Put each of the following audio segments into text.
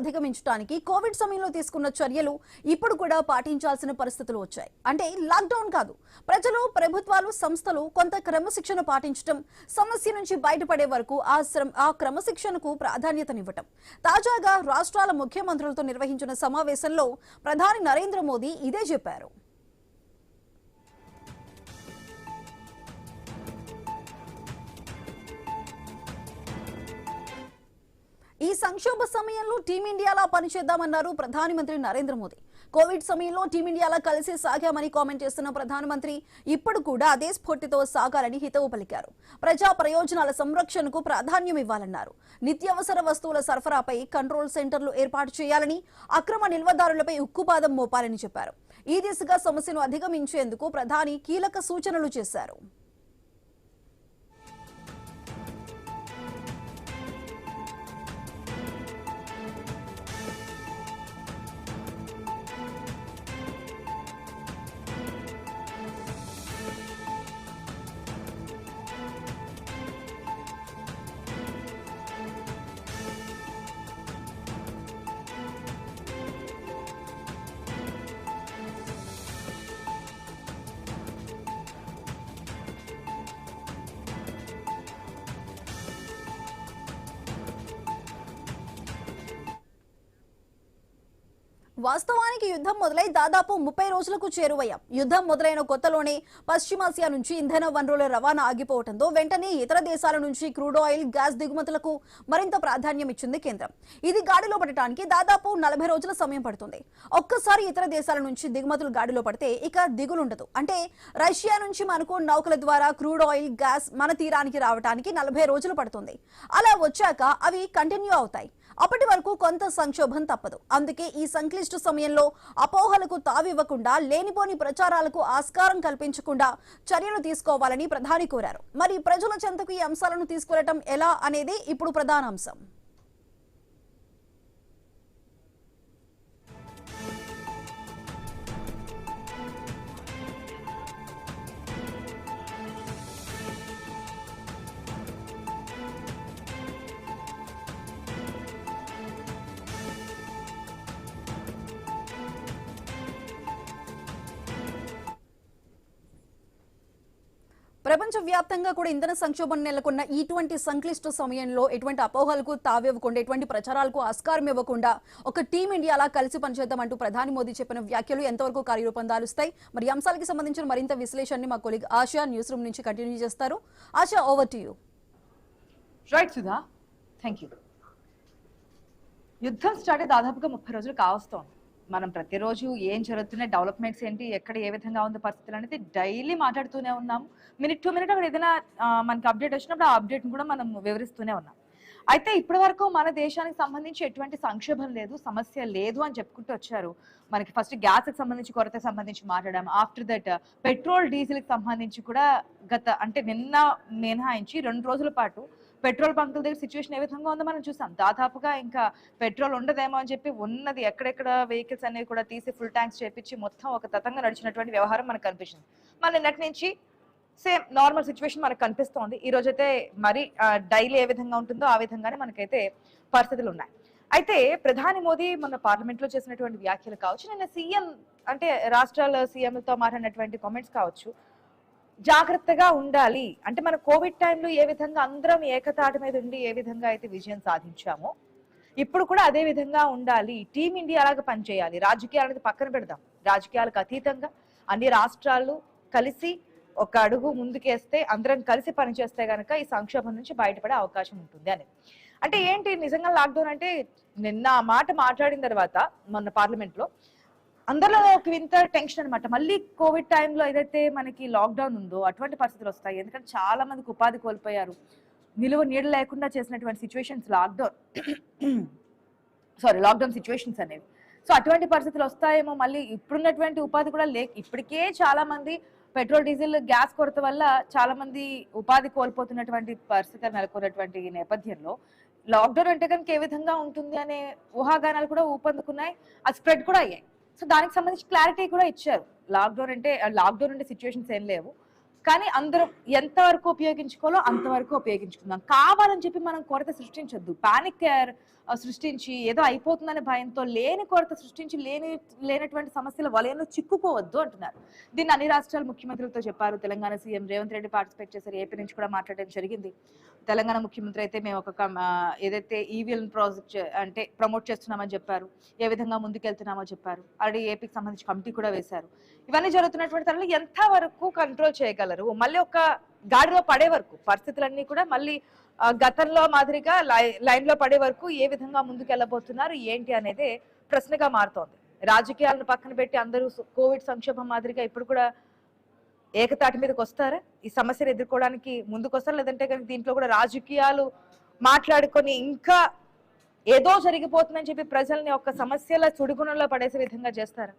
అధిగమించడానికి కోవిడ్ సమయంలో తీసుకున్న చర్యలు ఇప్పుడు కూడా పాటించాల్సిన పరిస్థితులు వచ్చాయి. అంటే లాక్డౌన్ కాదు, ప్రజలు, ప్రభుత్వాలు, సంస్థలు కొంత క్రమశిక్షణ పాటించడం, సమస్య నుంచి బయటపడే వరకు ఆ క్రమశిక్షణకు ప్రాధాన్యతనివ్వటం. తాజాగా రాష్ట్రాల ముఖ్యమంత్రులతో నిర్వహించిన సమావేశంలో ప్రధాని నరేంద్ర మోదీ ఇదే చెప్పారు. ఈ సంక్షోభ సమయంలో టీమిండియాలా పనిచేద్దామన్నారు ప్రధానమంత్రి నరేంద్ర మోదీ. కోవిడ్ సమయంలో టీమిండియాలా కలిసి సాగామని కామెంట్ చేస్తున్న ప్రధానమంత్రి ఇప్పుడు కూడా అదే స్ఫూర్తితో సాగాలని హితవు పలికారు. ప్రజా ప్రయోజనాల సంరక్షణకు ప్రాధాన్యం ఇవ్వాలన్నారు. నిత్యావసర వస్తువుల సరఫరాపై కంట్రోల్ సెంటర్లు ఏర్పాటు చేయాలని, అక్రమ నిల్వదారులపై ఉక్కుపాదం మోపాలని చెప్పారు. ఈ దిశగా సమస్యను అధిగమించేందుకు ప్రధాని కీలక సూచనలు చేశారు. వాస్తవానికి యుద్ధం మొదలై దాదాపు 30 రోజులకు చేరువయ్యాం. యుద్ధం మొదలైన కొత్తలోనే పశ్చిమాసియా నుంచి ఇంధన వనరుల రవాణా ఆగిపోవడంతో వెంటనే ఇతర దేశాల నుంచి క్రూడ్ ఆయిల్, గ్యాస్ దిగుమతులకు మరింత ప్రాధాన్యం ఇచ్చింది కేంద్రం. ఇది గాడిలో పడటానికి దాదాపు 40 రోజుల సమయం పడుతుంది. ఒక్కసారి ఇతర దేశాల నుంచి దిగుమతులు గాడిలో పడితే ఇక దిగులుండదు. అంటే రష్యా నుంచి మనకు నౌకల ద్వారా క్రూడ్ ఆయిల్, గ్యాస్ మన తీరానికి రావడానికి 40 రోజులు పడుతుంది. అలా వచ్చాక అవి కంటిన్యూ అవుతాయి. అప్పటి వరకు కొంత సంక్షోభం తప్పదు. అందుకే ఈ సంక్లిష్ట సమయంలో అపోహలకు తావివ్వకుండా, లేనిపోని ప్రచారాలకు ఆస్కారం కల్పించకుండా చర్యలు తీసుకోవాలని ప్రధాని కోరారు. మరి ప్రజల చెంతకు ఈ అంశాలను తీసుకెళ్లడం ఎలా అనేది ఇప్పుడు ప్రధాన అంశం. ప్రపంచవ్యాప్తంగా కూడా ఇంధన సంక్షోభం నెలకొన్న ఇటువంటి సంక్లిష్ట సమయంలో ఎటువంటి అపోహలకు తావివ్వకుండా, ఎటువంటి ప్రచారాలకు ఆస్కారం ఇవ్వకుండా ఒక టీం ఇండియాలా కలిసి పనిచేద్దామంటూ ప్రధాని మోదీ చెప్పిన వ్యాఖ్యలు ఎంతవరకు కార్యరూపం దాలుస్తాయి? మరి అంశాలకు సంబంధించిన మరింత విశ్లేషణని మా కొలీగ్ ఆశా న్యూస్ రూమ్ నుంచి కంటిన్యూ చేస్తారు. ASHA, over to you. Right Sudha, thank you. యుద్ధం స్టార్ట్ అయ్యి దాదాపుగా 30 రోజులు కావస్తోంది. మనం ప్రతిరోజు ఏం జరుగుతున్నాయి, డెవలప్మెంట్స్ ఏంటి, ఎక్కడ ఏ విధంగా ఉందో పరిస్థితులు అనేది డైలీ మాట్లాడుతూనే ఉన్నాము. మినిట్ టు మినిట్ అక్కడ ఏదైనా మనకి అప్డేట్ వచ్చినప్పుడు ఆ అప్డేట్ని కూడా మనం వివరిస్తూనే ఉన్నాం. అయితే ఇప్పటి వరకు మన దేశానికి సంబంధించి ఎటువంటి సంక్షోభం లేదు, సమస్య లేదు అని చెప్పుకుంటూ వచ్చారు. మనకి ఫస్ట్ గ్యాస్కి సంబంధించి, కొరతకు సంబంధించి మాట్లాడాము. ఆఫ్టర్ దట్ పెట్రోల్, డీజిల్కి సంబంధించి కూడా అంటే నిన్న మినహాయించి 2 రోజుల పాటు పెట్రోల్ బంకుల దగ్గర సిచ్యువేషన్ ఏ విధంగా ఉందో మనం చూసాం. దాదాపుగా ఇంకా పెట్రోల్ ఉండదేమో అని చెప్పి ఉన్నది ఎక్కడెక్కడ వెహికల్స్ అనేవి కూడా తీసి ఫుల్ ట్యాంక్స్ చేపించి మొత్తం ఒక తతంగా నడిచినటువంటి వ్యవహారం మనకు కనిపించింది. మళ్ళీ నిన్నటి నుంచి సేమ్ నార్మల్ సిచ్యువేషన్ మనకు కనిపిస్తోంది. ఈ రోజైతే మరి డైలీ ఏ విధంగా ఉంటుందో ఆ విధంగానే మనకైతే పరిస్థితులు ఉన్నాయి. అయితే ప్రధాని మోదీ మన పార్లమెంట్ లో చేసినటువంటి వ్యాఖ్యలు కావచ్చు, నిన్న సీఎం అంటే రాష్ట్రాల సీఎంలతో మాట్లాడినటువంటి కామెంట్స్ కావచ్చు, జాగ్రత్తగా ఉండాలి. అంటే మన కోవిడ్ టైంలో ఏ విధంగా అందరం ఏకతాటి మీద ఉండి ఏ విధంగా అయితే విజయం సాధించామో ఇప్పుడు కూడా అదే విధంగా ఉండాలి. టీం ఇండియా అలాగా పనిచేయాలి. రాజకీయాలనేది పక్కన పెడదాం. రాజకీయాలకు అతీతంగా అన్ని రాష్ట్రాలు కలిసి ఒక అడుగు ముందుకేస్తే, అందరం కలిసి పనిచేస్తే గనక ఈ సంక్షోభం నుంచి బయటపడే అవకాశం ఉంటుంది అని. అంటే ఏంటి నిజంగా లాక్డౌన్ అంటే, నిన్న ఆ మాట మాట్లాడిన తర్వాత మొన్న పార్లమెంట్ లో అందరిలో ఒక వింత టెన్షన్ అనమాట. మళ్ళీ కోవిడ్ టైంలో ఏదైతే మనకి లాక్డౌన్ ఉందో అటువంటి పరిస్థితులు వస్తాయి. ఎందుకంటే చాలా మందికి ఉపాధి కోల్పోయారు. నిలువ నీడ లేకుండా చేసినటువంటి సిచ్యువేషన్స్ లాక్డౌన్ సిచ్యువేషన్స్ అనేవి. సో అటువంటి పరిస్థితులు వస్తాయేమో. మళ్ళీ ఇప్పుడున్నటువంటి ఉపాధి కూడా ఇప్పటికే చాలా మంది పెట్రోల్, డీజిల్, గ్యాస్ కొరత వల్ల చాలా మంది ఉపాధి కోల్పోతున్నటువంటి పరిస్థితి నెలకొన్నటువంటి నేపథ్యంలో లాక్డౌన్ అంటే కనుక ఏ విధంగా ఉంటుంది అనే ఊహాగానాలు కూడా ఊపందుకున్నాయి. అది స్ప్రెడ్ కూడా అయ్యాయి. సో దానికి సంబంధించి క్లారిటీ కూడా ఇచ్చారు. లాక్డౌన్ అంటే సిచ్యువేషన్స్ ఏం లేవు, కానీ అందరం ఎంతవరకు ఉపయోగించుకోవాలో అంతవరకు ఉపయోగించుకుందాం. కావాలని చెప్పి మనం కొరత సృష్టించొద్దు. పానిక్ సృష్టించి ఏదో అయిపోతుందనే భయంతో లేని కొరత సృష్టించి లేనటువంటి సమస్యల వలయంలో చిక్కుకోవద్దు అంటున్నారు. దీన్ని అన్ని రాష్ట్రాల ముఖ్యమంత్రులతో చెప్పారు. తెలంగాణ సీఎం రేవంత్ రెడ్డి పార్టిసిపేట్ చేశారు. ఏపీ నుంచి కూడా మాట్లాడడం జరిగింది. తెలంగాణ ముఖ్యమంత్రి అయితే మేము ఒక ఏదైతే ఈవీఎల్ ప్రాజెక్ట్ అంటే ప్రమోట్ చేస్తున్నామని చెప్పారు. ఏ విధంగా ముందుకెళ్తున్నామో చెప్పారు. ఆల్రెడీ ఏపీకి సంబంధించి కమిటీ కూడా వేశారు. ఇవన్నీ జరుగుతున్నటువంటి తరుణంలో ఎంత వరకు కంట్రోల్ చేయగలరు? మళ్ళీ ఒక గాడిలో పడే వరకు పరిస్థితులన్నీ కూడా మళ్ళీ గతంలో మాదిరిగా లైన్ లో పడే వరకు ఏ విధంగా ముందుకెళ్ళబోతున్నారు ఏంటి అనేది ప్రశ్నగా మారుతోంది. రాజకీయాలను పక్కన పెట్టి అందరూ కోవిడ్ సంక్షోభం మాదిరిగా ఇప్పుడు కూడా ఏకతాటి మీదకి వస్తారా? ఈ సమస్యను ఎదుర్కోవడానికి ముందుకు వస్తారా? లేదంటే కనుక దీంట్లో కూడా రాజకీయాలు మాట్లాడుకొని ఇంకా ఏదో జరిగిపోతుందని చెప్పి ప్రజల్ని ఒక సమస్యల సుడిగుణంలో పడేసే విధంగా చేస్తారా?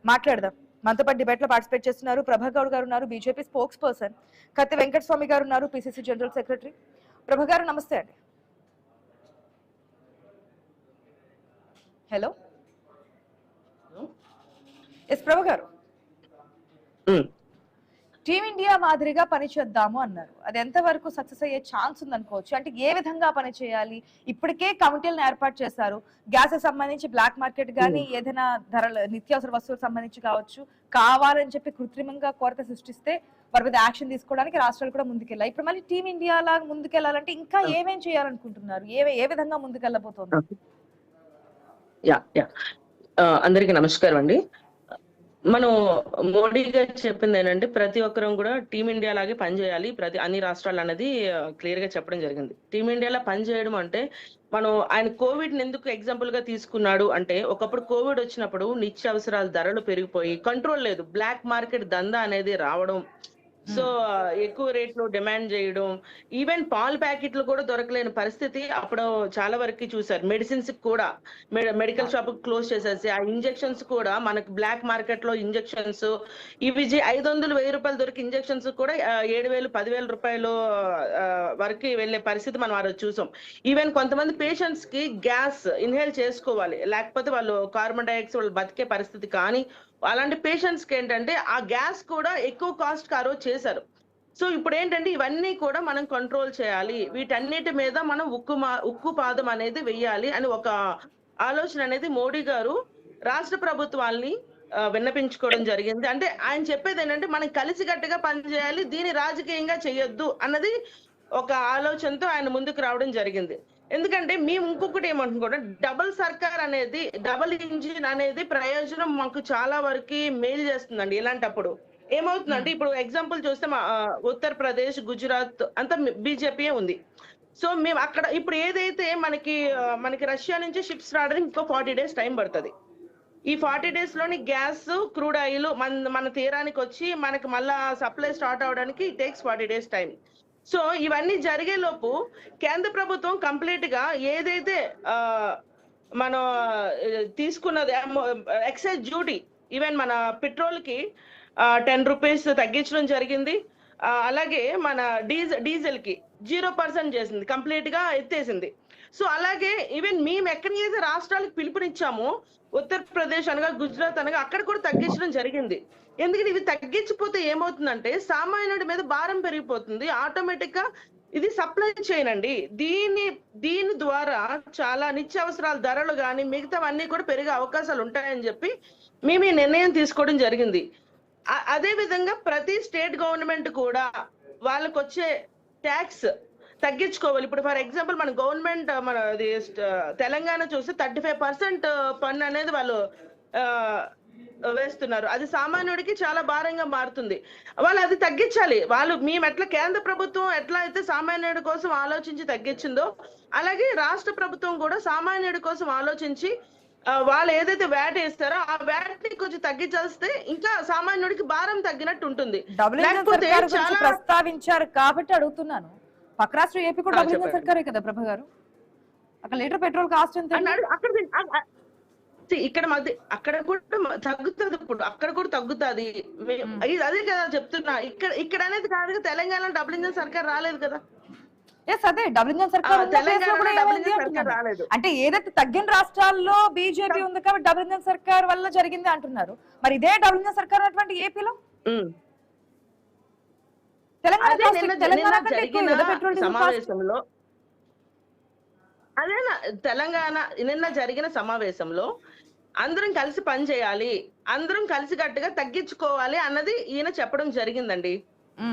మాట్లాడదాం. మనతో పాటు డిబేట్ లో పార్టిసిపేట్ చేస్తున్నారు ప్రభా గౌడ్ గారు ఉన్నారు, బీజేపీ స్పోక్స్ పర్సన్. కత్తి వెంకటస్వామి గారు ఉన్నారు, పిసిసి జనరల్ సెక్రటరీ. ప్రభా గారు నమస్తే అండి. హలో ఎస్ ప్రభా గారు, టీమిండియా మాదిరిగా పనిచేద్దాము అన్నారు. అది ఎంత వరకు సక్సెస్ అయ్యే ఛాన్స్ ఉందనుకోవచ్చు? అంటే ఏ విధంగా పని చేయాలి? ఇప్పటికే కమిటీలను ఏర్పాటు చేశారు. గ్యాస్ సంబంధించి బ్లాక్ మార్కెట్ గానీ ఏదైనా ధరల నిత్యావసర వస్తువులకు సంబంధించి కావచ్చు, కావాలని చెప్పి కృత్రిమంగా కొరత సృష్టిస్తే వారి మీద యాక్షన్ తీసుకోవడానికి రాష్ట్రాలు కూడా ముందుకెళ్ళాయి. ఇప్పుడు మళ్ళీ టీమిండియా లాగా ముందుకెళ్లాలంటే ఇంకా ఏమేం చేయాలనుకుంటున్నారు? ఏ విధంగా ముందుకెళ్ళబోతోంది? అందరికీ నమస్కారం అండి. మనం మోడీ గారు చెప్పింది ఏంటంటే ప్రతి ఒక్కరం కూడా టీమిండియా లాగే పనిచేయాలి అన్ని రాష్ట్రాలు అనేది క్లియర్ గా చెప్పడం జరిగింది. టీమిండియాలో పనిచేయడం అంటే మనం ఆయన కోవిడ్ ఎందుకు ఎగ్జాంపుల్ గా తీసుకున్నాడు అంటే, ఒకప్పుడు కోవిడ్ వచ్చినప్పుడు నిత్యావసరాల ధరలు పెరిగిపోయి కంట్రోల్ లేదు, బ్లాక్ మార్కెట్ దందా అనేది రావడం, సో ఎక్కువ రేట్లో డిమాండ్ చేయడం, ఈవెన్ పాల్ ప్యాకెట్లు కూడా దొరకలేని పరిస్థితి అప్పుడు చాలా వరకు చూసారు. మెడిసిన్స్ కూడా మెడికల్ షాప్ క్లోజ్ చేసేసి ఆ ఇంజెక్షన్స్ కూడా మనకు బ్లాక్ మార్కెట్ లో ఇంజెక్షన్స్ ఇవి 500-1000 రూపాయలు దొరికి ఇంజెక్షన్స్ కూడా 7,000-10,000 రూపాయలు వరకు వెళ్లే పరిస్థితి మనం ఆ రోజు చూసాం. ఈవెన్ కొంతమంది పేషెంట్స్ కి గ్యాస్ ఇన్హేల్ చేసుకోవాలి, లేకపోతే వాళ్ళు కార్బన్ డైఆక్సైడ్ వాళ్ళు బతికే పరిస్థితి. కానీ అలాంటి పేషెంట్స్ కి ఏంటంటే ఆ గ్యాస్ కూడా ఎక్కువ కాస్ట్ ఆ రోజు చేశారు. సో ఇప్పుడు ఏంటంటే ఇవన్నీ కూడా మనం కంట్రోల్ చేయాలి, వీటన్నిటి మీద మనం ఉక్కు పాదం అనేది వెయ్యాలి అని ఒక ఆలోచన అనేది మోడీ గారు రాష్ట్ర ప్రభుత్వాల్ని విన్నపించుకోవడం జరిగింది. అంటే ఆయన చెప్పేది ఏంటంటే మనం కలిసికట్టుగా పనిచేయాలి, దీన్ని రాజకీయంగా చేయొద్దు అన్నది ఒక ఆలోచనతో ఆయన ముందుకు రావడం జరిగింది. ఎందుకంటే మేము ఇంకొకటి ఏమంటున్నాం, డబుల్ సర్కార్ అనేది, డబుల్ ఇంజిన్ అనేది ప్రయోజనం మాకు చాలా వరకు మేలు చేస్తుందండి. ఇలాంటప్పుడు ఏమవుతుందంటే ఇప్పుడు ఎగ్జాంపుల్ చూస్తే ఉత్తరప్రదేశ్, గుజరాత్ అంతా బీజేపీ ఉంది. సో మేము అక్కడ ఇప్పుడు ఏదైతే మనకి రష్యా నుంచి షిప్స్ రావడానికి ఇంకో 40 days టైం పడుతుంది. ఈ 40 days లోని గ్యాస్, క్రూడ్ ఆయిల్ మన తీరానికి వచ్చి మనకి మళ్ళా సప్లై స్టార్ట్ అవడానికి it takes 40 days time. So ఇవన్నీ జరిగే లోపు కేంద్ర ప్రభుత్వం కంప్లీట్ గా ఏదైతే మనం తీసుకున్నది ఎక్సైజ్ డ్యూటీ, ఈవెన్ మన పెట్రోల్ కి 10 రూపీస్ తగ్గించడం జరిగింది. అలాగే మన డీజిల్ కి 0% చేసింది, కంప్లీట్ గా ఎత్తేసింది. సో అలాగే ఈవెన్ మేము ఎక్కడైతే రాష్ట్రాలకు పిలుపునిచ్చామో ఉత్తరప్రదేశ్ అనగా, గుజరాత్ అనగా అక్కడ కూడా తగ్గించడం జరిగింది. ఎందుకంటే ఇవి తగ్గించిపోతే ఏమవుతుందంటే సామాన్యుడి మీద భారం పెరిగిపోతుంది, ఆటోమేటిక్ గా ఇది సప్లై చైన్ అండి. దీని ద్వారా చాలా నిత్యావసరాల ధరలు కానీ మిగతావన్నీ కూడా పెరిగే అవకాశాలు ఉంటాయని చెప్పి మేము ఈ నిర్ణయం తీసుకోవడం జరిగింది. అదే విధంగా ప్రతి స్టేట్ గవర్నమెంట్ కూడా వాళ్ళకు వచ్చే ట్యాక్స్ తగ్గించుకోవాలి. ఇప్పుడు ఫర్ ఎగ్జాంపుల్ మన గవర్నమెంట్ తెలంగాణ చూస్తే 35% పన్ను అనేది వాళ్ళు వేస్తున్నారు. అది సామాన్యుడికి చాలా భారంగా మారుతుంది. వాళ్ళు అది తగ్గించాలి. మేము ఎట్లా కేంద్ర ప్రభుత్వం ఎట్లా అయితే సామాన్యుడి కోసం ఆలోచించి తగ్గించిందో, అలాగే రాష్ట్ర ప్రభుత్వం కూడా సామాన్యుడి కోసం ఆలోచించి వాళ్ళు ఏదైతే వ్యాట్ వేస్తారో ఆ వ్యాట్ ని కొంచెం తగ్గించేస్తే ఇంకా సామాన్యుడికి భారం తగ్గినట్టు ఉంటుంది. ప్రస్తావించారు కాబట్టి అడుగుతున్నాను. పక్క రాష్ట్రం ఏపీ కూడా డబుల్ ఇంజిన్ సర్కారే కదా ప్రభా గారు? అక్కడ లీటర్ పెట్రోల్ కాస్ట్ ఎంత? అక్కడ కూడా తగ్గుతుంది, ఇప్పుడు అక్కడ కూడా తగ్గుతుంది. అదే కదా చెప్తున్నా, ఇక్కడ అనేది కాదు. తెలంగాణ డబుల్ ఇంజిన్ సర్కార్ రాలేదు కదా. అదే డబుల్ ఇంజిన్ సర్కార్ అంటే ఏదైతే తగ్గిన రాష్ట్రాల్లో బీజేపీ ఉంది కాబట్టి డబుల్ ఇంజిన్ సర్కార్ వల్ల జరిగింది అంటున్నారు. మరి ఇదే డబుల్ ఇంజిన్ సర్కార్ ఉన్నటువంటి ఏపీలో తెలంగాణ అదే కాస్ట్ నిన్న తెలంగాణ నిన్న కంటే ఎక్కువ జరిగిన కదా పెట్రోల్ డీజిల్ కాస్ట్. సమావేశంలో అదేనా తెలంగాణ నిన్న జరిగిన సమావేశంలో అందరం కలిసి పని చేయాలి, అందరం కలిసికట్టుగా తగ్గించుకోవాలి అన్నది ఈయన చెప్పడం జరిగిందండి.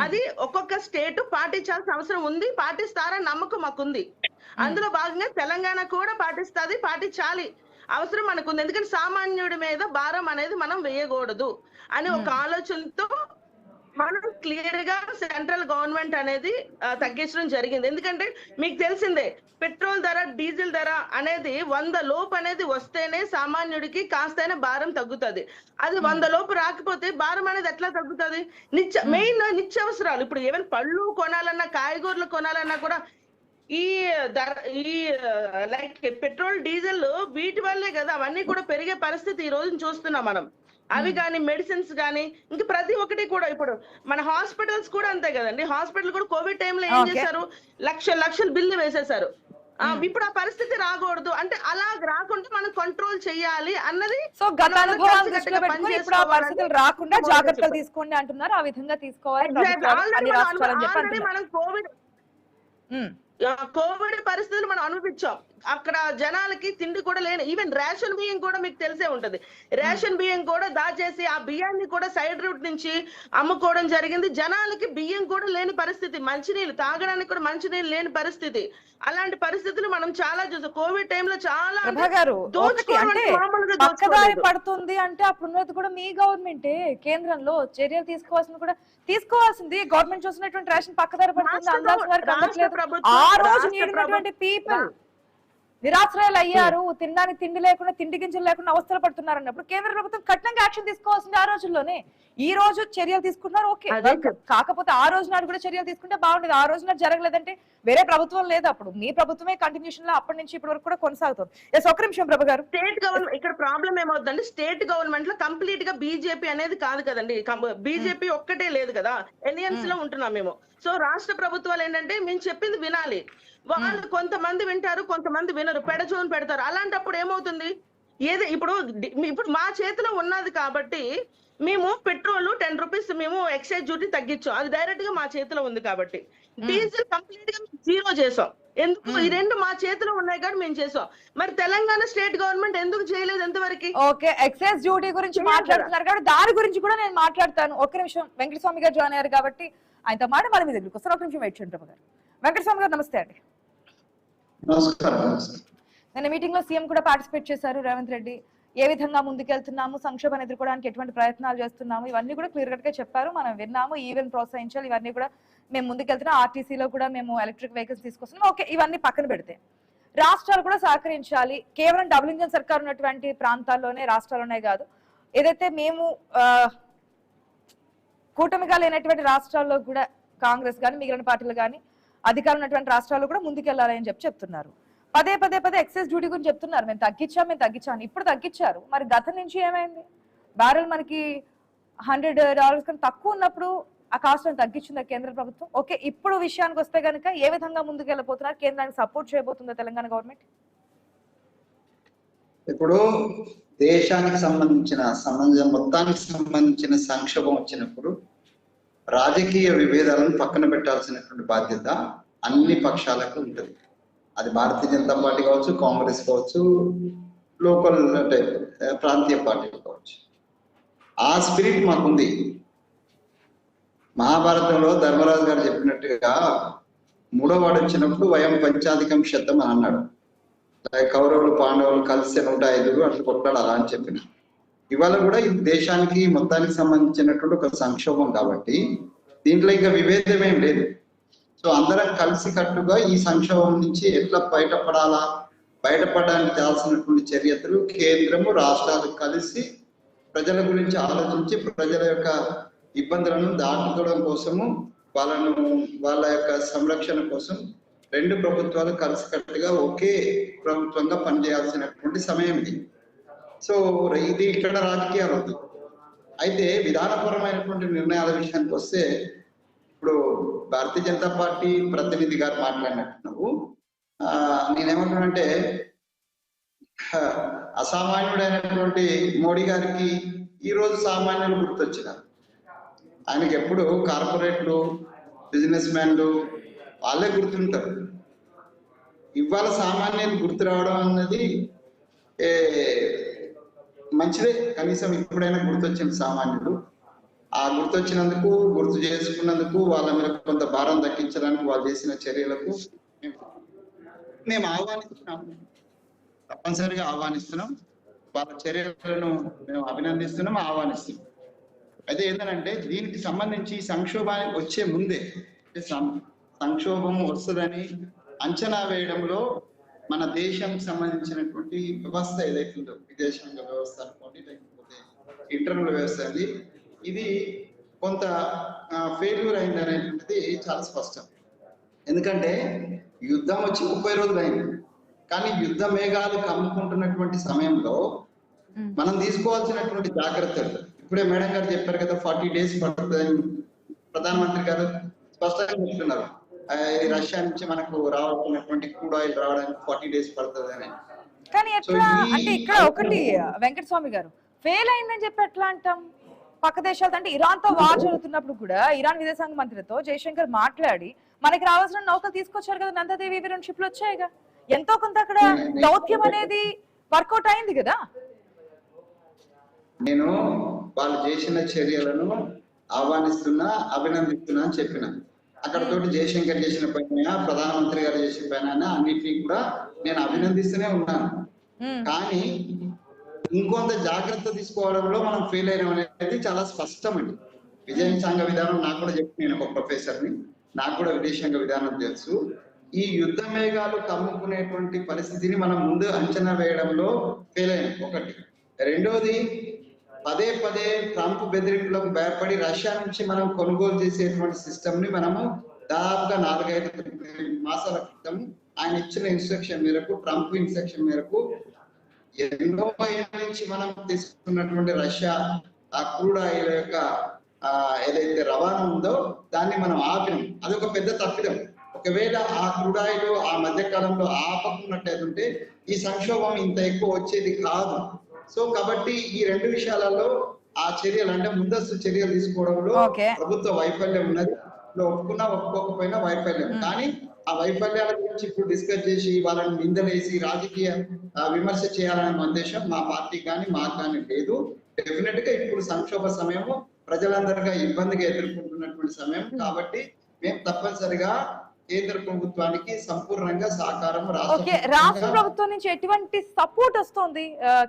అది ఒక్కొక్క స్టేట్ పాటించాల్సిన అవసరం ఉంది, పాటిస్తారని నమ్మకం మాకుంది. అందులో భాగంగా తెలంగాణ కూడా పాటించాలి అవసరం మనకుంది. ఎందుకంటే సామాన్యుడి మీద భారం అనేది మనం వేయకూడదు అని ఒక ఆలోచనతో మనం క్లియర్ గా సెంట్రల్ గవర్నమెంట్ అనేది తగ్గించడం జరిగింది. ఎందుకంటే మీకు తెలిసిందే పెట్రోల్ ధర, డీజిల్ ధర అనేది 100 లోపు అనేది వస్తేనే సామాన్యుడికి కాస్తైనా భారం తగ్గుతుంది. అది 100 లోపు రాకపోతే భారం అనేది ఎట్లా తగ్గుతుంది? మెయిన్ నిత్యావసరాలు, ఇప్పుడు ఏమైనా పళ్ళు కొనాలన్నా, కాయగూరలు కొనాలన్నా కూడా ఈ లైక్ పెట్రోల్, డీజిల్ వీటి వల్లే కదా అవన్నీ కూడా పెరిగే పరిస్థితి ఈ రోజు చూస్తున్నాం మనం. అవి కానీ మెడిసిన్స్ కానీ ఇంకా ప్రతి ఒక్కటి కూడా ఇప్పుడు మన హాస్పిటల్స్ కూడా అంతే కదండి. హాస్పిటల్ కూడా కోవిడ్ టైంలో ఏం చేశారు, లక్షల బిల్లు వేసేసారు. ఇప్పుడు ఆ పరిస్థితి రాకూడదు అంటే అలా రాకుండా మనం కంట్రోల్ చేయాలి అన్నది. సో గత అనుభవాలు దృష్టిలో పెట్టుకుని ఇప్పుడు ఆ పరిస్థితులు రాకుండా జాగ్రత్తలు తీసుకోండి అంటున్నారు. ఆ విధంగా తీసుకోవాలి మనం కోవిడ్ పరిస్థితులు మనం అనుభవించాం. అక్కడ జనాలకి తిండి కూడా లేని, ఈవెన్ రేషన్ బియ్యం కూడా మీకు తెలిసే ఉంటది. రేషన్ బియ్యం కూడా దాచేసి ఆ బియ్యాన్ని కూడా సైడ్ రూట్ నుంచి అమ్ముకోవడం జరిగింది. జనాలకి బియ్యం కూడా లేని పరిస్థితి, మంచినీళ్ళు తాగడానికి కూడా మంచినీళ్ళు లేని పరిస్థితి. అలాంటి పరిస్థితులు మనం చాలా చూసాం. కోవిడ్ టైంలో చాలా పడుతుంది అంటే అప్పుడున్నది కూడా మీ గవర్నమెంటే కేంద్రంలో చర్యలు తీసుకోవాల్సింది. గవర్నమెంట్ చూసినటువంటి రేషన్ పక్కదారి పడుతుంది, ఆ రోజు నీడినటువంటి పీపుల్ నిరాశ్రయాలు అయ్యారు, తినడానికి తిండి లేకుండా, తిండి గింజలు లేకుండా అవస్థలు పడుతున్నారు అన్నప్పుడు కేంద్ర ప్రభుత్వం కఠినంగా యాక్షన్ తీసుకోవాల్సింది ఆ రోజుల్లోనే. ఈ రోజు చర్యలు తీసుకుంటున్నారు, ఓకే. కాకపోతే ఆ రోజు నాడు కూడా చర్యలు తీసుకుంటే బాగుండేది. ఆ రోజు నాడు జరగలేదంటే వేరే ప్రభుత్వం లేదు, అప్పుడు మీ ప్రభుత్వమే కంటిన్యూషన్ లో అప్పటి నుంచి ఇప్పటి వరకు కూడా కొనసాగుతుంది. ఒక నిమిషం ప్రభు గారు, స్టేట్ గవర్నమెంట్ ఇక్కడ ప్రాబ్లం ఏమవుతుందంటే స్టేట్ గవర్నమెంట్ లో కంప్లీట్ గా బీజేపీ అనేది కాదు కదండి. బీజేపీ ఒక్కటే లేదు కదా, ఎన్ఎన్స్ లో ఉంటున్నాం మేము. సో రాష్ట్ర ప్రభుత్వాలు ఏంటంటే మేము చెప్పింది వినాలి. వాళ్ళు కొంతమంది వింటారు, కొంతమంది వినరు, పెడచోని పెడతారు. అలాంటప్పుడు ఏమవుతుంది, ఇప్పుడు మా చేతిలో ఉన్నది కాబట్టి మేము పెట్రోల్ 10 రూపీస్ మేము ఎక్సైజ్ డ్యూటీ తగ్గించాం, అది డైరెక్ట్ గా మా చేతిలో ఉంది కాబట్టి. డీజిల్ కంప్లీట్ గా 0 చేసాం. ఎందుకు? ఈ రెండు మా చేతిలో ఉన్నాయి కాబట్టి మేము చేసాం. మరి తెలంగాణ స్టేట్ గవర్నమెంట్ ఎందుకు చేయలేదు ఎంతవరకు? ఓకే, ఎక్సైజ్ డ్యూటీ గురించి మాట్లాడుతున్నారు కాబట్టి దాని గురించి కూడా నేను మాట్లాడతాను. ఒక్క నిమిషం, వెంకటస్వామి గారు జాయిన్ అయ్యారు కాబట్టి ఆయనతో మాట మళ్ళీ మీ దగ్గరికి వస్తారు. ఒక నిమిషం వెయిట్ చేయండి ప్రభు గారు. వెంకటస్వామి గారు నమస్తే అండి. నిన్న మీటింగ్ లో సీఎం కూడా పార్టిసిపేట్ చేశారు రేవంత్ రెడ్డి. ఏ విధంగా ముందుకెళ్తున్నాము, సంక్షోభాన్ని ఎదుర్కోవడానికి ఎటువంటి ప్రయత్నాలు చేస్తున్నాము, ఇవన్నీ కూడా క్లియర్ కట్ గా చెప్పారు. మనం విన్నాము, ఈవెన్ ప్రోత్సహించాలి, ఇవన్నీ కూడా మేము ముందుకెళ్తున్నాం. ఆర్టీసీలో కూడా మేము ఎలక్ట్రిక్ వెహికల్స్ తీసుకొస్తున్నాం. ఓకే, ఇవన్నీ పక్కన పెడితే రాష్ట్రాలు కూడా సహకరించాలి. కేవలం డబుల్ ఇంజన్ సర్కార్ ఉన్నటువంటి ప్రాంతాల్లోనే రాష్ట్రాలునే కాదు, ఏదైతే మేము కూటమిగా లేనటువంటి రాష్ట్రాల్లో కూడా కాంగ్రెస్ కానీ మిగిలిన పార్టీలు కానీ అధికారం ఉన్నటువంటి రాష్ట్రాలు కూడా ముందుకెళ్లాలి అని చెప్తున్నారు. పదే ఎక్సైజ్ డ్యూటీ గురించి చెప్తున్నారు, మేము తగ్గించాము. ఇప్పుడు తగ్గించారు, మరి గతం నుంచి ఏమైంది? బ్యారెల్ మనకి $100 కన్నా తక్కువ ఉన్నప్పుడు ఆ కాస్ట్ తగ్గించిందా కేంద్ర ప్రభుత్వం? ఓకే, ఇప్పుడు విషయానికి వస్తే కనుక ఏ విధంగా ముందుకెళ్ళబోతున్నారు? కేంద్రానికి సపోర్ట్ చేయబోతుందా తెలంగాణ గవర్నమెంట్? ఇప్పుడు దేశానికి మొత్తానికి సంబంధించిన సంక్షోభం వచ్చినప్పుడు రాజకీయ విభేదాలను పక్కన పెట్టాల్సినటువంటి బాధ్యత అన్ని పక్షాలకు ఉంటుంది. అది భారతీయ జనతా పార్టీ కావచ్చు, కాంగ్రెస్ కావచ్చు, లోకల్ అంటే ప్రాంతీయ పార్టీలు కావచ్చు. ఆ స్పిరిట్ మాకుంది. మహాభారతంలో ధర్మరాజు గారు చెప్పినట్టుగా 3వ వాడు వచ్చినప్పుడు వయం పంచాధికం శతం అని అన్నాడు. కౌరవులు పాండవులు కలిసి 105 అట్లా కొట్లాడాలా అని చెప్పిన. ఇవాళ కూడా ఈ దేశానికి మొత్తానికి సంబంధించినటువంటి ఒక సంక్షోభం కాబట్టి దీంట్లో ఇంకా విభేదం ఏం లేదు. సో అందరం కలిసి కట్టుగా ఈ సంక్షోభం నుంచి ఎట్లా బయటపడడానికి చేయాల్సినటువంటి చర్యలు కేంద్రము, రాష్ట్రాలు కలిసి ప్రజల గురించి ఆలోచించి ప్రజల యొక్క ఇబ్బందులను దాటుకోవడం కోసము, వాళ్ళ యొక్క సంరక్షణ కోసం 2 ప్రభుత్వాలు కలిసికట్టుగా ఒకే ప్రభుత్వంగా పనిచేయాల్సినటువంటి సమయం ఇది. సో ఇది ఇక్కడ రాజకీయాలు అవుతుంది. అయితే విధానపరమైనటువంటి నిర్ణయాల విషయానికి వస్తే, ఇప్పుడు భారతీయ జనతా పార్టీ ప్రతినిధి గారు మాట్లాడినట్టు నేనేమంటున్నానంటే, అసామాన్యుడైనటువంటి మోడీ గారికి ఈరోజు సామాన్యులు గుర్తొచ్చినారు. ఆయనకి ఎప్పుడు కార్పొరేట్లు, బిజినెస్ మ్యాన్లు వాళ్ళే గుర్తుంటారు. ఇవాళ సామాన్యులు గుర్తు రావడం అన్నది మంచిదే, కనీసం ఇప్పుడైనా గుర్తొచ్చింది సామాన్యులు. ఆ గుర్తొచ్చినందుకు, గుర్తు చేసుకున్నందుకు, వాళ్ళ మీద కొంత భారం తగ్గించడానికి వాళ్ళు చేసిన చర్యలకు మేము ఆహ్వానిస్తున్నాము, తప్పనిసరిగా ఆహ్వానిస్తున్నాం. వాళ్ళ చర్యలను మేము అభినందిస్తున్నాం, ఆహ్వానిస్తున్నాం. అయితే ఏంటంటే దీనికి సంబంధించి సంక్షోభానికి వచ్చే ముందే సంక్షోభం వస్తుందని అంచనా వేయడంలో మన దేశానికి సంబంధించినటువంటి వ్యవస్థ ఏదైతుందో, విదేశాంగ వ్యవస్థ అనుకోండి, లేకపోతే ఇంటర్నల్ వ్యవస్థ అది, ఇది కొంత ఫెయిల్యూర్ అయింది అనేటువంటిది చాలా స్పష్టం. ఎందుకంటే యుద్ధం వచ్చి 30 రోజులు అయింది, కానీ యుద్ధ మేఘాలు కమ్ముకుంటున్నటువంటి సమయంలో మనం తీసుకోవాల్సినటువంటి జాగ్రత్తలు ఇప్పుడే మేడం గారు చెప్పారు కదా, 40 days పడుతుందని ప్రధానమంత్రి గారు స్పష్టంగా చెప్తున్నారు. రష్యా నుంచి మనకు రావాల్సినటువంటి క్రూడ్ ఆయిల్ రావడానికి 40 days పడుతుందని. కానీ ఎట్లా అంటే ఇక్కడ ఒకటి వెంకటస్వామి గారు ఫెయిల్ అయిందని చెప్పి ఎట్లా అంటాం? పక్క దేశాలతో అంటే ఇరాన్ తో వార్ జరుగుతున్నప్పుడు కూడా ఇరాన్ విదేశాంగ మంత్రితో జయశంకర్ మాట్లాడి మనకి రావాల్సిన నౌకలు తీసుకొచ్చారు కదా, నందాదేవి రెండు షిప్లు వచ్చాయిగా, ఎంతో కొంత అక్కడ దౌత్యం అనేది వర్కౌట్ అయింది కదా. నేను వాళ్ళు చేసిన చర్యలను ఆహ్వానిస్తున్నా, అభినందిస్తున్నా అని చెప్పిన. అక్కడ తోటి జయశంకర్ చేసిన పైన, ప్రధానమంత్రి గారు చేసిన పైన అన్నిటినీ కూడా నేను అభినందిస్తూనే ఉన్నాను. కానీ ఇంకొంత జాగ్రత్త తీసుకోవడంలో మనం ఫెయిల్ అయినాం అనేది చాలా స్పష్టం అండి. విదేశాంగ విధానం నాకు కూడా చెప్పి, నేను ఒక ప్రొఫెసర్ని, నాకు కూడా విదేశాంగ విధానం తెలుసు. ఈ యుద్ధ మేఘాలు కమ్ముకునేటువంటి పరిస్థితిని మనం ముందు అంచనా వేయడంలో ఫెయిల్ అయినాం ఒకటి. రెండోది, పదే పదే ట్రంప్ బెదిరింపులకు భయపడి రష్యా నుంచి మనం కొనుగోలు చేసేటువంటి సిస్టమ్ ని మనము దాదాపుగా 4-5 మాసాల క్రితం ఆయన ఇచ్చిన ఇన్స్ట్రక్షన్ మేరకు, ట్రంప్ ఇన్స్ట్రక్షన్ మేరకు ఎన్నో ఏళ్ళ నుంచి మనం తీసుకున్నటువంటి రష్యా ఆ క్రూడ్ ఆయిల్ యొక్క ఏదైతే రవాణా ఉందో దాన్ని మనం ఆపినాం. అది ఒక పెద్ద తప్పిదం. ఒకవేళ ఆ క్రూడ్ ఆయిల్ ఆ మధ్య కాలంలో ఆపకున్నట్టయితే ఈ సంక్షోభం ఇంత ఎక్కువ వచ్చేది కాదు. సో కాబట్టి ఈ రెండు విషయాలలో ఆ చర్యలు అంటే ముందస్తు చర్యలు తీసుకోవడంలో ప్రభుత్వ వైఫల్యం ఉన్నది. ఒప్పుకున్నా ఒప్పుకోకపోయినా వైఫల్యం. కానీ ఆ వైఫల్యాల గురించి ఇప్పుడు డిస్కస్ చేసి వాళ్ళని నిందలేసి రాజకీయ విమర్శ చేయాలనే ఉద్దేశం మా పార్టీ కానీ మాకు కానీ లేదు. డెఫినెట్ గా ఇప్పుడు సంక్షోభ సమయము, ప్రజలందరిగా ఇబ్బందిగా ఎదుర్కొంటున్నటువంటి సమయం కాబట్టి మేము తప్పనిసరిగా కేంద్ర ప్రభుత్వానికి సంపూర్ణంగా సహకారం, రాష్ట్ర ప్రభుత్వం నుంచి ఎటువంటి సపోర్ట్ వస్తుంది?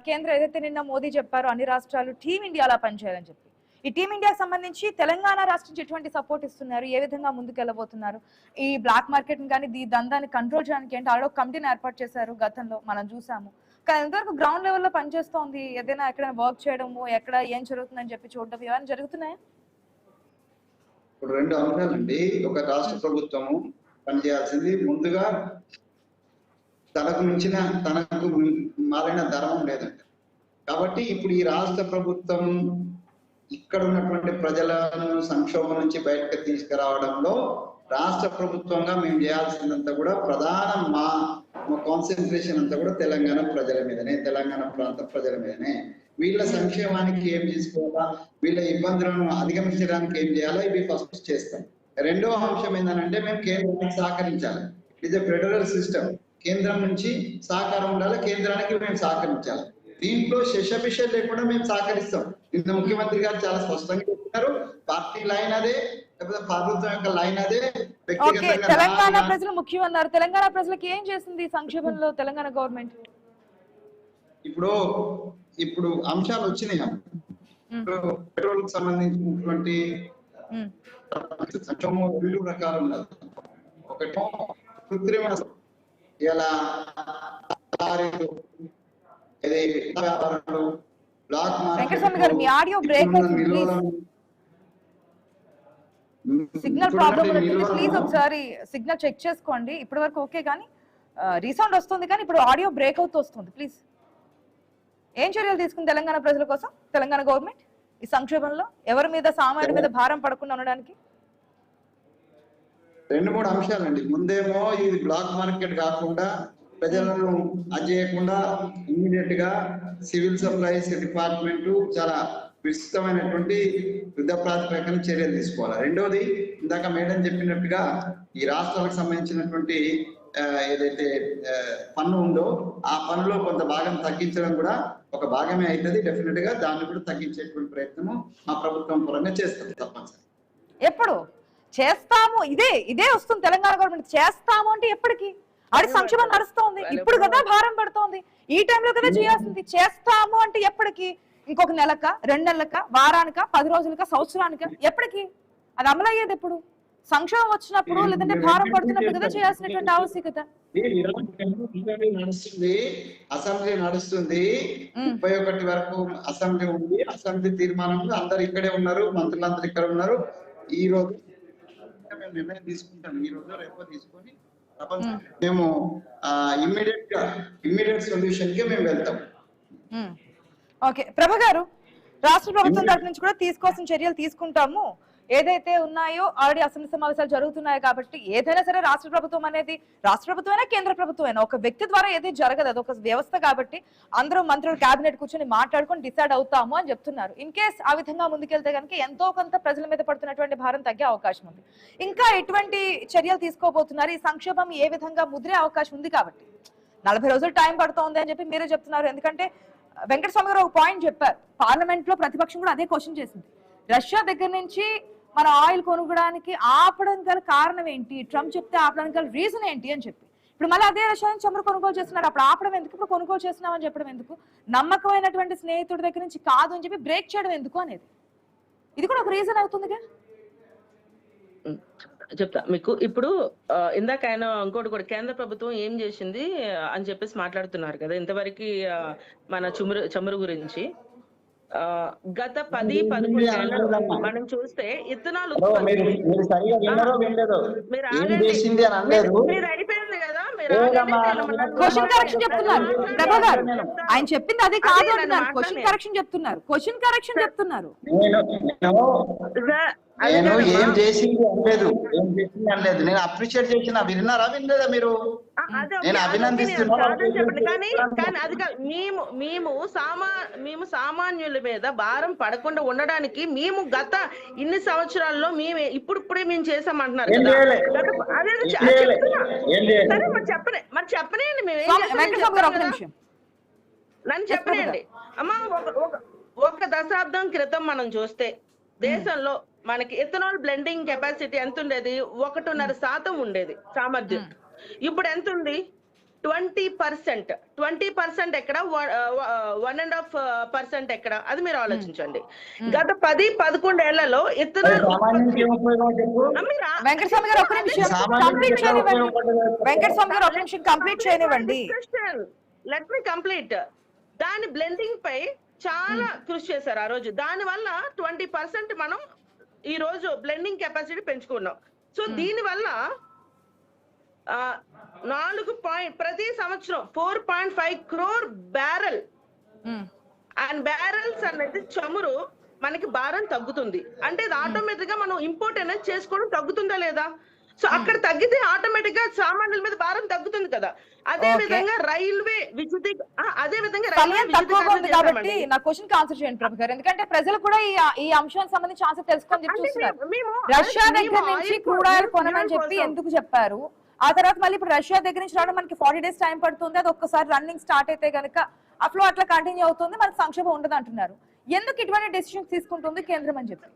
కేంద్ర ఏదైతే నిన్న మోదీ చెప్పారో అన్ని రాష్ట్రాలు టీమ్ ఇండియాలా పనిచేయాలని చెప్పి, ఈ టీమ్ ఇండియాకి సంబంధించి తెలంగాణ రాష్ట్రం నుంచి ఎటువంటి సపోర్ట్ ఇస్తున్నారు? ఏ విధంగా ముందుకు వెళ్ళబోతున్నారు? ఈ బ్లాక్ మార్కెట్ కానీ ఈ దందాన్ని కంట్రోల్ చేయడానికి ఏంటి ఆల్రెడీ కమిటీని ఏర్పాటు చేశారు, గతంలో మనం చూసాము. కానీ ఎంతవరకు గ్రౌండ్ లెవెల్లో పనిచేస్తోంది? ఏదైనా ఎక్కడైనా వర్క్ చేయడము, ఎక్కడ ఏం జరుగుతుందని చెప్పి చూడడం, ఏమైనా జరుగుతున్నాయా? ఇప్పుడు రెండు అంశాలండి. ఒక రాష్ట్ర ప్రభుత్వము పనిచేయాల్సింది ముందుగా తనకు మించిన, తనకు మారిన ధర్మం లేదండి. కాబట్టి ఇప్పుడు ఈ రాష్ట్ర ప్రభుత్వం ఇక్కడ ఉన్నటువంటి ప్రజలను సంక్షోభం నుంచి బయటకు తీసుకురావడంలో రాష్ట్ర ప్రభుత్వంగా మేము చేయాల్సిందంతా కూడా ప్రధాన మా కాన్సన్ట్రేషన్ అంతా కూడా తెలంగాణ ప్రజల మీదనే, తెలంగాణ ప్రాంత ప్రజల మీదనే. వీళ్ళ సంక్షేమానికి ఏం చేసుకోవాలా, వీళ్ళ ఇబ్బందులను అధిగమించడానికి ఏం చేయాలా, ఇవి ఫస్ట్ చేస్తాం. రెండో అంశం ఏంటంటే మేము కేంద్రానికి సహకరించాలి. ఇది ఫెడరల్ సిస్టమ్, కేంద్రం నుంచి సహకారం ఉండాలి, కేంద్రానికి మేము సహకరించాలి. దీంట్లో శశభిష లేకుండా మేము సహకరిస్తాం. నిన్న ముఖ్యమంత్రి గారు చాలా స్పష్టంగా చెప్తున్నారు, పార్టీ లైన్ అదే, లేకపోతే ప్రభుత్వం యొక్క లైన్ అదే. తెలంగాణ ప్రజలు ముఖ్యం అన్నారు. తెలంగాణ ప్రజలకు ఏం చేసింది సంక్షేమంలో తెలంగాణ గవర్నమెంట్? ఇప్పుడు అంశాలు వచ్చినాయి. పెట్రోల్ కు సంబంధించినటువంటి సంక్షేమం 2 రకాలు ఉన్నది. ఒకటి కృత్రిమ, ఇలా వ్యాపారాలు, బ్లాక్ సిగ్నల్ ప్రాబ్లం ఉంది, ప్లీజ్ ఒకసారి సిగ్నల్ చెక్ చేసుకోండి. ఇప్పటి వరకు ఓకే, కానీ రీసౌండ్ వస్తుంది, కానీ ఇప్పుడు ఆడియో బ్రేక్ అవుతూ వస్తుంది. ప్లీజ్, ఏం చర్యలు తీసుకుంది తెలంగాణ ప్రజల కోసం తెలంగాణ గవర్నమెంట్ ఈ సంక్షోభంలో? ఎవరి మీద, సామాన్యుడి మీద భారం పడకుండా ఉండడానికి 2-3 అంశాలండి. ముందేమో ఇది బ్లాక్ మార్కెట్ కాకుండా ప్రజలను అజేయకుండా ఇమ్మీడియట్ గా సివిల్ సప్లైస్ డిపార్ట్మెంట్ చాలా విస్తృతమైనటువంటి యుద్ధ ప్రాతిపదికన చర్యలు తీసుకోవాలి. రెండోది ఇందాక మేడం చెప్పినట్టుగా ఈ రాష్ట్రాలకు సంబంధించినటువంటి ఏదైతే పన్ను ఉందో ఆ పన్నులో కొంత భాగం తగ్గించడం కూడా ఒక భాగమే అవుతుంది. డెఫినెట్ గా దాన్ని కూడా తగ్గించేటువంటి ప్రయత్నము మా ప్రభుత్వం పరంగా చేస్తాం తప్పనిసరి. ఎప్పుడు చేస్తాము? ఇదే వస్తుంది తెలంగాణ గవర్నమెంట్. చేస్తాము అంటే ఎప్పటికి? ఆడి సంక్షేమం నడుస్తోంది, ఇప్పుడు కదా భారం పడుతోంది, ఈ టైంలో కదా చేయాల్సింది. చేస్తాము అంటే ఎప్పటికి? ఇంకొక నెలక, 2 నెలలక, వారానిక, 10 రోజులక, సంవత్సరానిక? ఎప్పటికి? అది అమలయ్యేది ఎప్పుడు? సంక్షేమం వచ్చినప్పుడు, లేదంటే భారం పడుతున్నప్పుడు కదా చేయాల్సినటువంటి ఆవశ్యకత. నడుస్తుంది, అసెంబ్లీ నడుస్తుంది, 31 వరకు అసెంబ్లీ ఉంది. అసెంబ్లీ తీర్మానం అందరు ఇక్కడే ఉన్నారు, మంత్రులందరూ ఇక్కడ ఉన్నారు. ఈ రోజు మేము నిర్ణయం తీసుకుంటాం, ఈ రోజు రేపు తీసుకొని మేము ఇమ్మీడియట్ సొల్యూషన్ కి మేము వెళ్తాం. ఓకే ప్రభ గారు, రాష్ట్ర ప్రభుత్వం తరఫు నుంచి కూడా తీసుకోవాల్సిన చర్యలు తీసుకుంటాము. ఏదైతే ఉన్నాయో ఆల్రెడీ అసెంబ్లీ సమావేశాలు జరుగుతున్నాయి కాబట్టి ఏదైనా సరే రాష్ట్ర ప్రభుత్వం అనేది, రాష్ట్ర ప్రభుత్వమైనా కేంద్ర ప్రభుత్వమైనా ఒక వ్యక్తి ద్వారా ఏది జరగదు, అది ఒక వ్యవస్థ కాబట్టి అందరూ మంత్రులు కేబినెట్ కూర్చొని మాట్లాడుకొని డిసైడ్ అవుతాము అని చెప్తున్నారు. ఇన్ కేస్ ఆ విధంగా ముందుకెళ్తే కనుక ఎంతో కొంత ప్రజల మీద పడుతున్నటువంటి భారం తగ్గే అవకాశం ఉంది. ఇంకా ఎటువంటి చర్యలు తీసుకోబోతున్నారు? ఈ సంక్షేమం ఏ విధంగా ముద్రే అవకాశం ఉంది కాబట్టి 40 రోజులు టైం పడుతోంది అని చెప్పి మీరే చెప్తున్నారు. ఎందుకంటే వెంకటస్వామి గారు ఒక పాయింట్ చెప్పారు, పార్లమెంట్ లో ప్రతిపక్షం కూడా అదే క్వశ్చన్ చేసింది. రష్యా దగ్గర నుంచి మన ఆయిల్ కొనుగోడానికి ఆపడం గల కారణం ఏంటి, ట్రంప్ చెప్తే ఆపడానికి గల రీజన్ ఏంటి అని చెప్పి ఇప్పుడు మళ్ళీ అదే రష్యా నుంచి చమురు కొనుగోలు చేస్తున్నారు. అప్పుడు ఆపడం ఎందుకు, ఇప్పుడు కొనుగోలు చేస్తున్నామని చెప్పడం ఎందుకు, నమ్మకమైనటువంటి స్నేహితుడి దగ్గర నుంచి కాదు అని చెప్పి బ్రేక్ చేయడం ఎందుకు అనేది ఇది కూడా ఒక రీజన్ అవుతుందిగా. చెప్తా మీకు. ఇప్పుడు ఇందాక ఆయన ఇంకోటి కూడా, కేంద్ర ప్రభుత్వం ఏం చేసింది అని చెప్పేసి మాట్లాడుతున్నారు కదా ఇంతవరకు మన చమురు గురించి. గత 10-11 ఏళ్ళలో మనం చూస్తే ఇథనాల్ మీరు అయిపోయింది కదా, క్వశ్చన్ కరెక్షన్ చెప్తున్నారు ప్రభా గారు. ఆయన చెప్పింది అది కాదు అంటున్నారు, క్వశ్చన్ కరెక్షన్ చెప్తున్నారు, క్వశ్చన్ కరెక్షన్ చెప్తున్నారు. నేను ఏం చేసింది అనలేదు, నేను అప్రిషియేట్ చేసిన. విన్నారా వినలేదా మీరు? నేను అభినందిస్తున్నాను. కానీ అది మేము సామాన్యుల మీద భారం పడకుండా ఉండడానికి మేము గత ఇన్ని సంవత్సరాల్లో ఇప్పుడే మేము చేసామంటున్నారు కదా. మరి చెప్పనేయండి, నన్ను చెప్పనేయండి అమ్మా. ఒక దశాబ్దం క్రితం మనం చూస్తే దేశంలో మనకి ఇథనాల్ బ్లెండింగ్ కెపాసిటీ ఎంత ఉండేది? 1.5% ఉండేది సామర్థ్యం. ఇప్పుడు ఎంత ఉంది? 20%. 20% ఎక్కడ, 1.5% ఎక్కడ? అది మీరు ఆలోచించండి. గత 10-11 ఏళ్లలో ఇథనాల్ వెంకటస్వామి గారు ఒక నిమిషం కంప్లీట్ చేయనివ్వండి. వెంకటస్వామి గారు ఒక నిమిషం కంప్లీట్ చేయనివ్వండి. Let me complete. దాని బ్లెండింగ్ పై చాలా కృషి చేశారు ఆ రోజు. దాని వల్ల 20% మనం ఈ రోజు బ్లెండింగ్ కెపాసిటీ పెంచుకున్నాం. సో దీని వల్ల 4 ప్రతి సంవత్సరం 4.5 crore బ్యారెల్ అండ్ బ్యారెల్స్ అనేది చమురు మనకి భారం తగ్గుతుంది. అంటే ఇది ఆటోమేటిక్ గా మనం ఇంపోర్ట్ అనేది చేసుకోవడం తగ్గుతుందా లేదా? సో అక్కడ తగ్గితే ఆటోమేటిక్ గా సామాన్యుల మీద భారం తగ్గుతుంది కదా. అదే విధంగా రైల్వే కాబట్టి నా క్వశ్చన్ కి ఆన్సర్ చేయండి ప్రభు గారు. ఎందుకంటే ప్రజలు కూడా ఈ అంశానికి సంబంధించి ఆన్సర్ తెలుసుకొని చూస్తున్నారు. రష్యా దగ్గర నుంచి క్రూడ్ ఆయిల్ కొనమని చెప్పి ఎందుకు చెప్పారు? ఆ తర్వాత మళ్ళీ ఇప్పుడు రష్యా దగ్గర నుంచి రావడం మనకి 40 days టైం పడుతుంది. అది ఒక్కసారి రన్నింగ్ స్టార్ట్ అయితే కనుక ఆ ఫ్లో అట్లా కంటిన్యూ అవుతుంది, మనకి సంక్షేమం ఉండదు అంటున్నారు. ఎందుకు ఇటువంటి డెసిషన్స్ తీసుకుంటుంది కేంద్రం అని చెప్పి?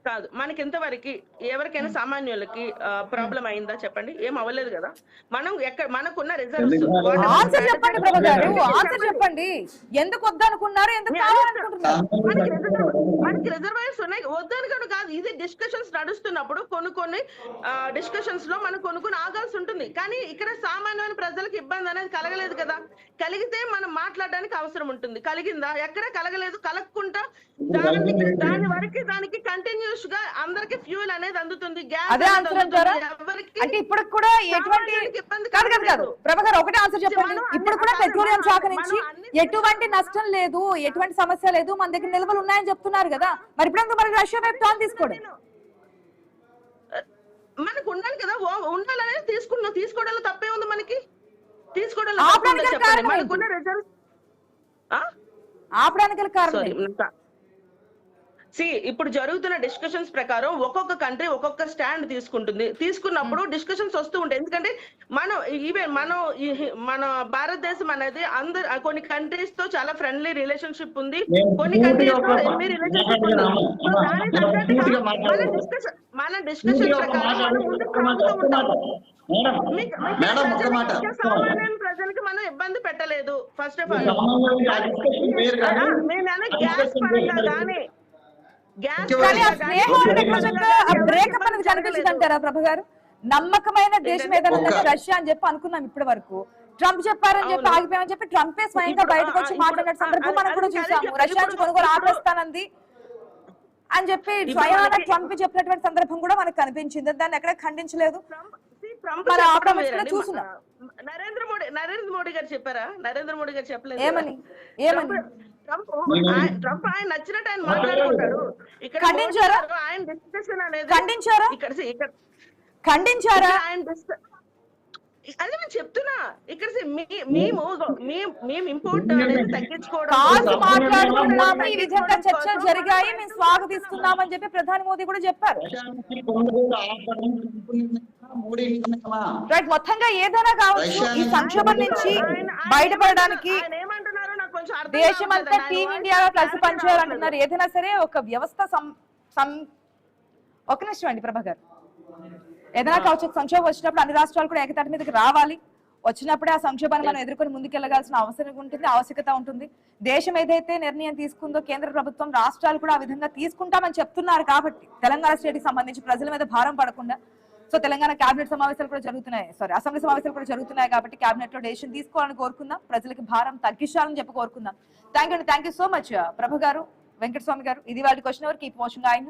కాదు, మనకి ఇంతవరకు ఎవరికైనా సామాన్యులకి ప్రాబ్లం అయిందా చెప్పండి? ఏం అవ్వలేదు కదా. మనం మనకున్న రిజర్వ్స్ ఆన్సర్ చెప్పండి ప్రభు గారు, ఆన్సర్ చెప్పండి. ఎందుకు వద్దనుకున్నారు, ఎందుకు కావాలనుకుంటున్నారు? మనకి రిజర్వాయర్స్ ఉన్నాయి, వద్దనుకోవడం కాదు. ఇది డిస్కషన్స్ నడుస్తున్నప్పుడు కొన్ని డిస్కషన్స్ లో మనం కొన్ని ఆగాల్సి ఉంటుంది. కానీ ఇక్కడ సామాన్యమైన ప్రజలకు ఇబ్బంది అనేది కలగలేదు కదా. కలిగితే మనం మాట్లాడడానికి అవసరం ఉంటుంది. కలిగిందా? ఎక్కడ కలగలేదు. కలగకుండా దాని వరకు దానికి కంటిన్యూస్ గా అందరికి ఫ్యూయల్ అనేది అందుతుంది. అదే ఆన్సర్ అంటారా? అంటే ఇప్పుడు కూడా ఎటువంటి కాదు ప్రభా గారు ఒకటే ఆన్సర్ చెప్పండి. ఇప్పుడు కూడా పెట్రోలియం శాఖ నుంచి ఎటువంటి నష్టం లేదు, ఎటువంటి సమస్య లేదు, మన దగ్గర నిల్వలు ఉన్నాయని చెప్తున్నారు కదా. మరి ఇప్పుడు మరి రష్యా వైపు టర్న్ తీసుకోండి. మనకు ఉండాలి కదా, ఉండాలనేది తీసుకోవడంలో తప్పే ఉంది. మనకి ఆపడానికి కారణం ఇప్పుడు జరుగుతున్న డిస్కషన్స్ ప్రకారం ఒక్కొక్క కంట్రీ ఒక్కొక్క స్టాండ్ తీసుకున్నప్పుడు డిస్కషన్స్ వస్తూ ఉంటాయి. ఎందుకంటే మన భారతదేశం అనేది కొన్ని కంట్రీస్ తో చాలా ఫ్రెండ్లీ రిలేషన్షిప్ ఉంది, కొన్ని కంట్రీస్ తో ఎన్ని రిలేషన్షిప్ ఉంది. మన డిస్కషన్ ప్రకారం మనం ముందుకు సాగుతూ ఉంటాం. సామాన్య ప్రజలకి మనం ఇబ్బంది పెట్టలేదు. ఫస్ట్ ఆఫ్ ఆల్ గ్యాస్ పరంగా కానీ కనిపించదంటారా ప్రభ గారు? నమ్మకమైన దేశం ఏదైనా రష్యా అని చెప్పి అనుకున్నాం ఇప్పటి వరకు. ట్రంప్ చెప్పారని చెప్పి ఆగిపోయామని చెప్పి ట్రంపే స్వయంగా బయటకు వచ్చి మాట్లాడిన సందర్భం మనం కూడా చూసాము. రష్యా నుంచి కొనుగోలు ఆపేస్తానంది అని చెప్పి స్వయంగా ట్రంప్ చెప్పినటువంటి సందర్భం కూడా మనకు కనిపించింది. దాన్ని ఎక్కడ ఖండించలేదు. చూస్తున్నాం. నరేంద్ర మోడీ గారు చెప్పారా? నరేంద్ర మోడీ గారు చెప్పలేదు. ఏమని ట్రంప్ ఆయన నచ్చినట్టు ఆయన మాట్లాడుకుంటాడు. ఇక్కడ ఖండించారా? ఆయన డిస్కషన్ అనేది ఖండించారా? అదే నేను చెప్తున్నా. ఇక్కడ మేము ఇంపోర్ట్ అనేది తగ్గించుకోవడం, మాట్లాడుకుంటున్నాము, ఈ విధంగా చర్చలు జరిగాయి, మేము స్వాగతిస్తున్నామని చెప్పి ప్రధాని మోదీ కూడా చెప్పారు. రైట్, మొత్తంగా ఏదైనా కావచ్చు ఈ సంక్షోభం నుంచి బయటపడడానికి దేశమంతా టీమ్ ఇండియాగా కలిసి పనిచేయాలంటున్నారు. ఏదైనా సరే ఒక వ్యవస్థ ఒక నిమిషం అండి ప్రభాకర్, ఏదైనా కావచ్చు సంక్షోభం వచ్చినప్పుడు అన్ని రాష్ట్రాలు కూడా ఏకతాటి మీదకి రావాలి. వచ్చినప్పుడే ఆ సంక్షోభాన్ని మనం ఎదుర్కొని ముందుకెళ్లగాల్సిన అవసరం ఉంటుంది, ఆవశ్యకత ఉంటుంది. దేశం ఏదైతే నిర్ణయం తీసుకుందో కేంద్ర ప్రభుత్వం, రాష్ట్రాలు కూడా ఆ విధంగా తీసుకుంటామని చెప్తున్నారు. కాబట్టి తెలంగాణ స్టేట్ కి సంబంధించి ప్రజల మీద భారం పడకుండా, సో తెలంగాణ కేబినెట్ సమావేశాలు కూడా జరుగుతున్నాయి, అసెంబ్లీ సమావేశాలు కూడా జరుగుతున్నాయి. కాబట్టి కేబినెట్ లో డెసిషన్ తీసుకోవాలని కోరుకుందాం, ప్రజలకి భారం తగ్గించాలని చెప్పి కోరుకుందాం. థ్యాంక్ యూ సో మచ్ ప్రభ గారు, వెంకటస్వామి గారు. ఇది వాళ్ళ క్వశ్చన్ అవర్. కీప్ వాచింగ్ ఆయన.